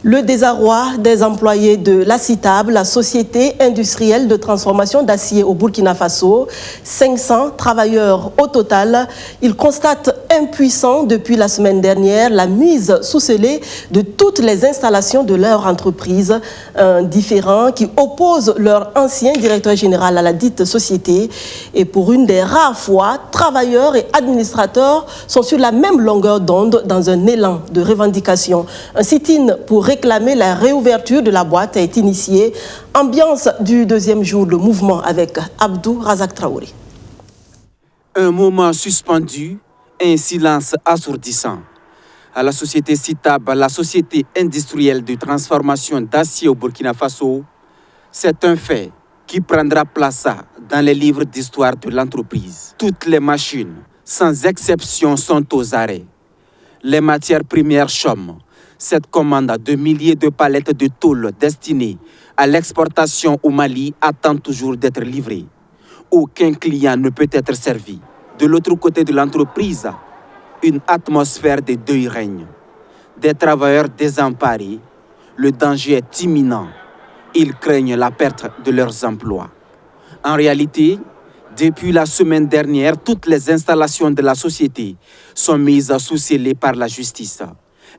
Le désarroi des employés de la CITAB, la société industrielle de transformation d'acier au Burkina Faso, 500 travailleurs au total. Ils constatent impuissants depuis la semaine dernière la mise sous scellé de toutes les installations de leur entreprise, différents qui opposent leur ancien directeur général à la dite société. Et pour une des rares fois, travailleurs et administrateurs sont sur la même longueur d'onde dans un élan de revendication. Un sit-in pour réclamer la réouverture de la boîte est initié. Ambiance du deuxième jour de mouvement avec Abdou Razak Traoré. Un moment suspendu, un silence assourdissant. À la société CITAB, la société industrielle de transformation d'acier au Burkina Faso, c'est un fait qui prendra place dans les livres d'histoire de l'entreprise. Toutes les machines, sans exception, sont aux arrêts. Les matières premières chôment. Cette commande de milliers de palettes de tôle destinées à l'exportation au Mali attend toujours d'être livrée. Aucun client ne peut être servi. De l'autre côté de l'entreprise, une atmosphère de deuil règne. Des travailleurs désemparés, le danger est imminent. Ils craignent la perte de leurs emplois. En réalité, depuis la semaine dernière, toutes les installations de la société sont mises sous scellé par la justice.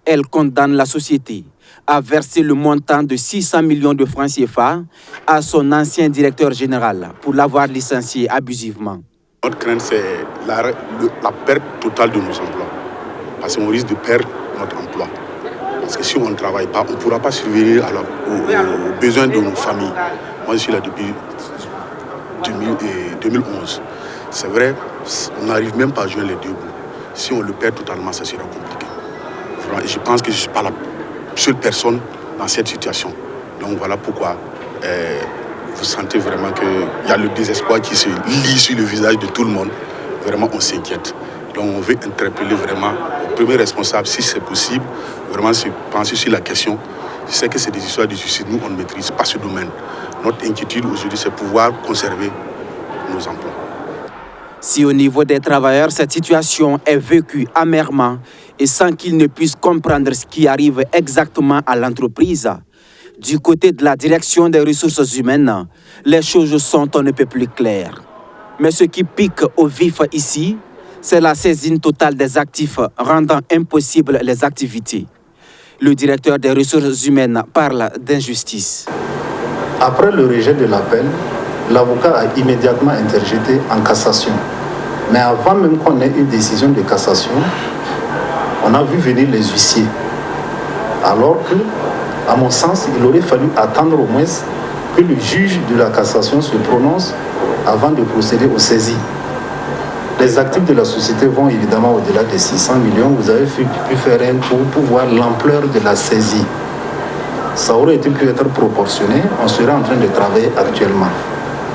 Elle condamne la société à verser le montant de 600 millions de francs CFA à son ancien directeur général pour l'avoir licencié abusivement. Notre crainte, c'est la perte totale de nos emplois. Parce qu'on risque de perdre notre emploi. Parce que si on ne travaille pas, on ne pourra pas surveiller aux besoins de nos familles. Moi, je suis là depuis 2011. C'est vrai, on n'arrive même pas à joindre les deux bouts. Si on le perd totalement, ça sera compliqué. Je pense que je ne suis pas la seule personne dans cette situation. Donc voilà pourquoi vous sentez vraiment qu'il y a le désespoir qui se lit sur le visage de tout le monde. Vraiment, on s'inquiète. Donc on veut interpeller vraiment le premier responsable, si c'est possible, vraiment se penser sur la question. Je sais que c'est des histoires de suicide, nous on ne maîtrise pas ce domaine. Notre inquiétude aujourd'hui, c'est pouvoir conserver nos emplois. Si au niveau des travailleurs, cette situation est vécue amèrement et sans qu'ils ne puissent comprendre ce qui arrive exactement à l'entreprise, du côté de la direction des ressources humaines, les choses sont on ne peut plus claires. Mais ce qui pique au vif ici, c'est la saisine totale des actifs rendant impossibles les activités. Le directeur des ressources humaines parle d'injustice. Après le rejet de l'appel, l'avocat a immédiatement interjeté en cassation. Mais avant même qu'on ait une décision de cassation, on a vu venir les huissiers. Alors que, à mon sens, il aurait fallu attendre au moins que le juge de la cassation se prononce avant de procéder aux saisies. Les actifs de la société vont évidemment au-delà des 600 millions. Vous avez pu faire un tour pour voir l'ampleur de la saisie. Ça aurait pu être proportionné. On serait en train de travailler actuellement.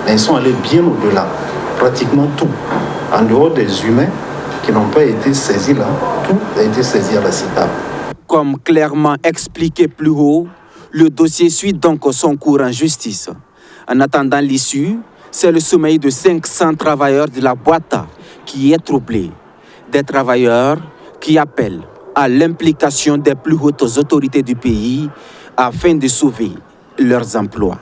Mais ils sont allés bien au-delà. Pratiquement tout. En dehors des humains qui n'ont pas été saisis là, tout a été saisi à la CITAB. Comme clairement expliqué plus haut, le dossier suit donc son cours en justice. En attendant l'issue, c'est le sommeil de 500 travailleurs de la boîte qui est troublé. Des travailleurs qui appellent à l'implication des plus hautes autorités du pays afin de sauver leurs emplois.